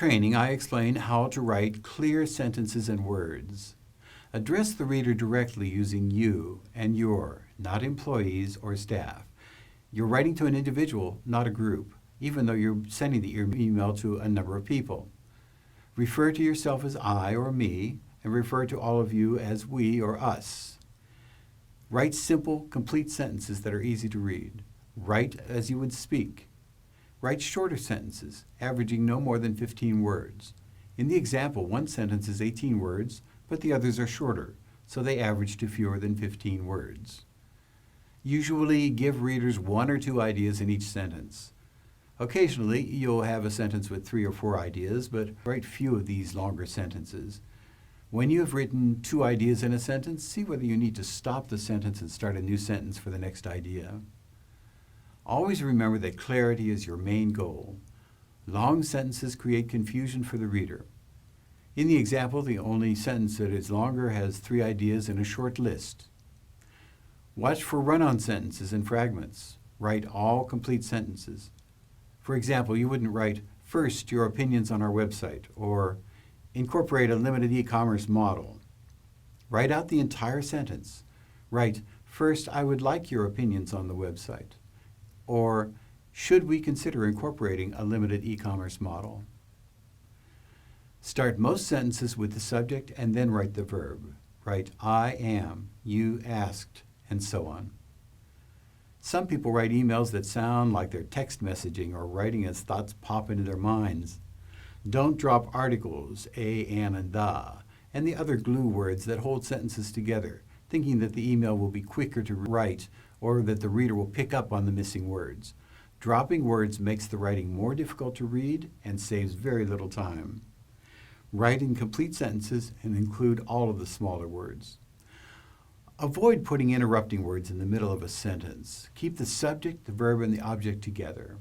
training, I explain how to write clear sentences and words. Address the reader directly using you and your, not employees or staff. You're writing to an individual, not a group, even though you're sending the email to a number of people. Refer to yourself as I or me, and refer to all of you as we or us. Write simple, complete sentences that are easy to read. Write as you would speak. Write shorter sentences, averaging no more than 15 words. In the example, one sentence is 18 words, but the others are shorter, so they average to fewer than 15 words. Usually give readers 1 or 2 ideas in each sentence. Occasionally, you'll have a sentence with 3 or 4 ideas, but write few of these longer sentences. When you have written 2 ideas in a sentence, see whether you need to stop the sentence and start a new sentence for the next idea. Always remember that clarity is your main goal. Long sentences create confusion for the reader. In the example, the only sentence that is longer has 3 ideas in a short list. Watch for run-on sentences and fragments. Write all complete sentences. For example, you wouldn't write, "First, your opinions on our website," or "Incorporate a limited e-commerce model." Write out the entire sentence. Write, "First, I would like your opinions on the website," or "Should we consider incorporating a limited e-commerce model?" Start most sentences with the subject and then write the verb. Write, "I am," "you asked," and so on. Some people write emails that sound like they're text messaging or writing as thoughts pop into their minds. Don't drop articles, a, an, and the, and the other glue words that hold sentences together, thinking that the email will be quicker to write or that the reader will pick up on the missing words. Dropping words makes the writing more difficult to read and saves very little time. Write in complete sentences and include all of the smaller words. Avoid putting interrupting words in the middle of a sentence. Keep the subject, the verb, and the object together.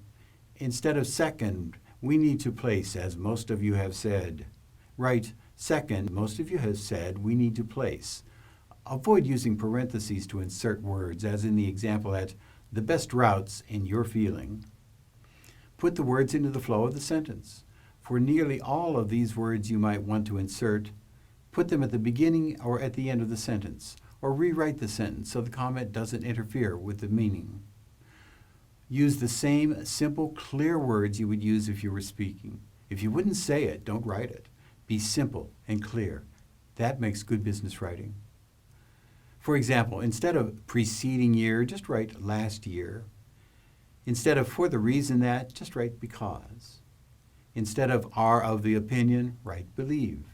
Instead of "second, we need to place, as most of you have said," write, "Second, most of you have said we need to place." Avoid using parentheses to insert words, as in the example at "the best routes in your feeling." Put the words into the flow of the sentence. For nearly all of these words you might want to insert, put them at the beginning or at the end of the sentence, or rewrite the sentence so the comment doesn't interfere with the meaning. Use the same simple, clear words you would use if you were speaking. If you wouldn't say it, don't write it. Be simple and clear. That makes good business writing. For example, instead of "preceding year," just write "last year." Instead of "for the reason that," just write "because." Instead of "are of the opinion," write "believe."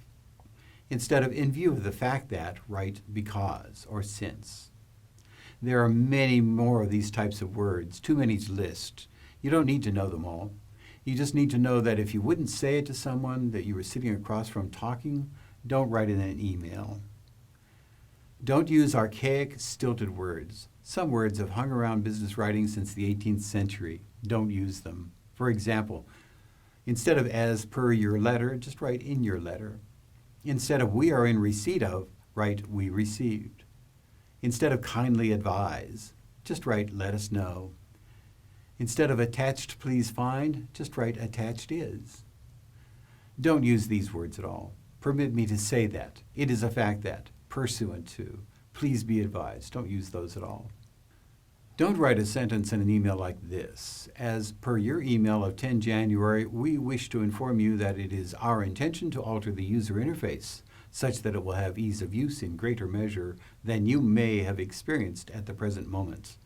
Instead of "in view of the fact that," write "because" or "since." There are many more of these types of words, too many to list. You don't need to know them all. You just need to know that if you wouldn't say it to someone that you were sitting across from talking, don't write it in an email. Don't use archaic, stilted words. Some words have hung around business writing since the 18th century. Don't use them. For example, instead of "as per your letter," just write "in your letter." Instead of "we are in receipt of," write "we received." Instead of "kindly advise," just write "let us know." Instead of "attached please find," just write "attached is." Don't use these words at all. "Permit me to say that," "it is a fact that," "pursuant to," "please be advised." Don't use those at all. Don't write a sentence in an email like this: "As per your email of 10 January, we wish to inform you that it is our intention to alter the user interface such that it will have ease of use in greater measure than you may have experienced at the present moment."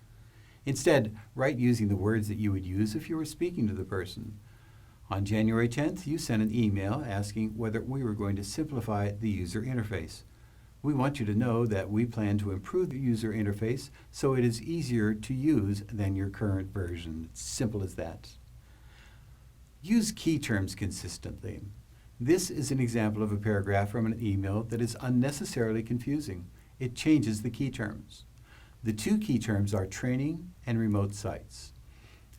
Instead, write using the words that you would use if you were speaking to the person. On January 10th, you sent an email asking whether we were going to simplify the user interface. We want you to know that we plan to improve the user interface so it is easier to use than your current version. It's simple as that. Use key terms consistently. This is an example of a paragraph from an email that is unnecessarily confusing. It changes the key terms. The 2 key terms are training and remote sites.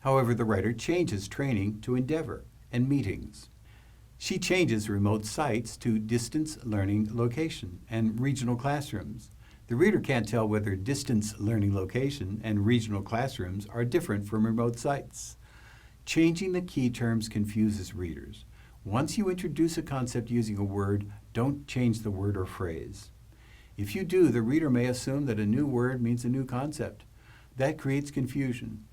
However, the writer changes training to endeavor and meetings. She changes remote sites to distance learning location and regional classrooms. The reader can't tell whether distance learning location and regional classrooms are different from remote sites. Changing the key terms confuses readers. Once you introduce a concept using a word, don't change the word or phrase. If you do, the reader may assume that a new word means a new concept. That creates confusion.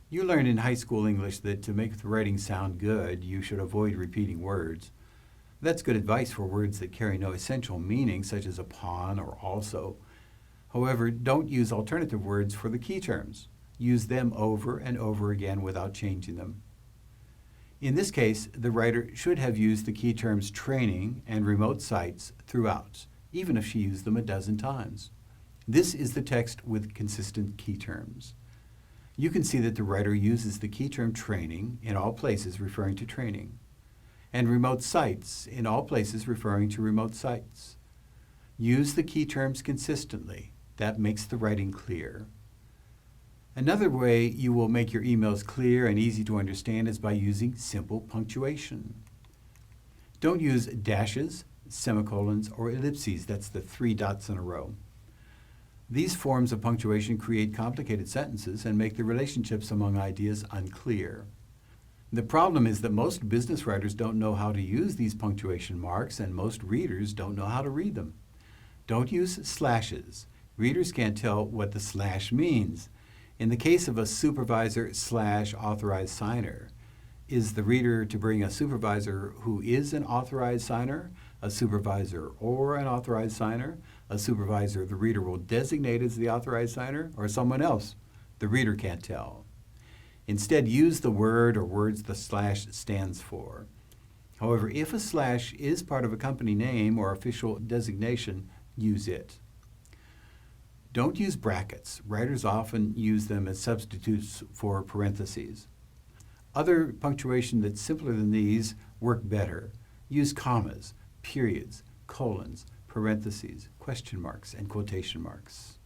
You learned in high school English that to make the writing sound good, you should avoid repeating words. That's good advice for words that carry no essential meaning, such as upon or also. However, don't use alternative words for the key terms. Use them over and over again without changing them. In this case, the writer should have used the key terms training and remote sites throughout, even if she used them a dozen times. This is the text with consistent key terms. You can see that the writer uses the key term training in all places referring to training, and remote sites in all places referring to remote sites. Use the key terms consistently. That makes the writing clear. Another way you will make your emails clear and easy to understand is by using simple punctuation. Don't use dashes, semicolons, or ellipses. That's the 3 dots in a row. These forms of punctuation create complicated sentences and make the relationships among ideas unclear. The problem is that most business writers don't know how to use these punctuation marks, and most readers don't know how to read them. Don't use slashes. Readers can't tell what the slash means. In the case of a supervisor/authorized signer, is the reader to bring a supervisor who is an authorized signer, a supervisor or an authorized signer, a supervisor the reader will designate as the authorized signer, or someone else? The reader can't tell. Instead, use the word or words the slash stands for. However, if a slash is part of a company name or official designation, use it. Don't use brackets. Writers often use them as substitutes for parentheses. Other punctuation that's simpler than these work better. Use commas, periods, colons, parentheses, question marks, and quotation marks.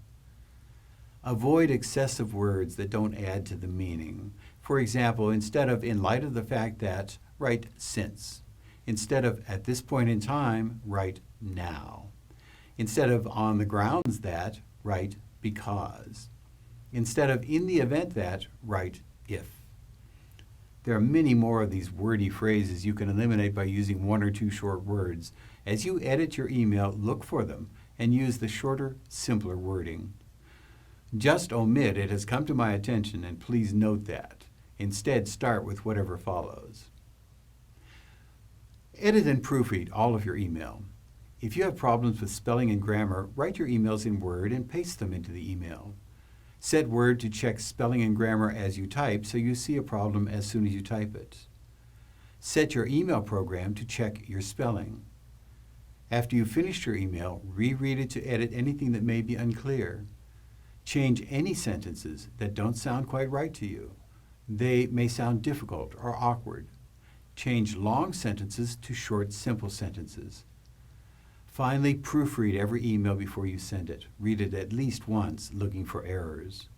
Avoid excessive words that don't add to the meaning. For example, instead of "in light of the fact that," write "since." Instead of "at this point in time," write "now." Instead of "on the grounds that," write "because." Instead of "in the event that," write "if." There are many more of these wordy phrases you can eliminate by using 1 or 2 short words. As you edit your email, look for them and use the shorter, simpler wording. Just omit "it has come to my attention," and please note that. Instead, start with whatever follows. Edit and proofread all of your email. If you have problems with spelling and grammar, write your emails in Word and paste them into the email. Set Word to check spelling and grammar as you type so you see a problem as soon as you type it. Set your email program to check your spelling. After you've finished your email, reread it to edit anything that may be unclear. Change any sentences that don't sound quite right to you. They may sound difficult or awkward. Change long sentences to short, simple sentences. Finally, proofread every email before you send it. Read it at least once, looking for errors.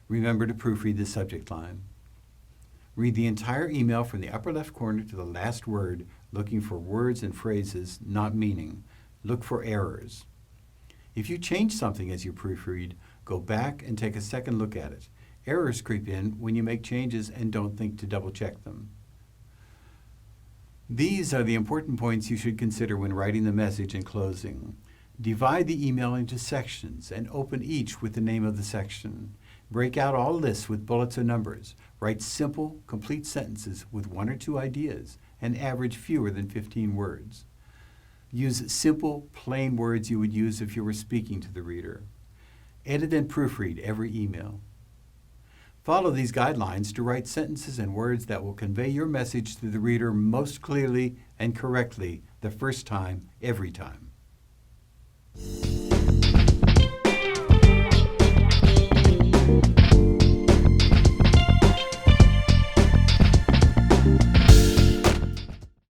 Remember to proofread the subject line. Read the entire email from the upper left corner to the last word, looking for words and phrases, not meaning. Look for errors. If you change something as you proofread, go back and take a second look at it. Errors creep in when you make changes and don't think to double-check them. These are the important points you should consider when writing the message and closing. Divide the email into sections and open each with the name of the section. Break out all lists with bullets or numbers. Write simple, complete sentences with 1 or 2 ideas and average fewer than 15 words. Use simple, plain words you would use if you were speaking to the reader. Edit and proofread every email. Follow these guidelines to write sentences and words that will convey your message to the reader most clearly and correctly the first time, every time.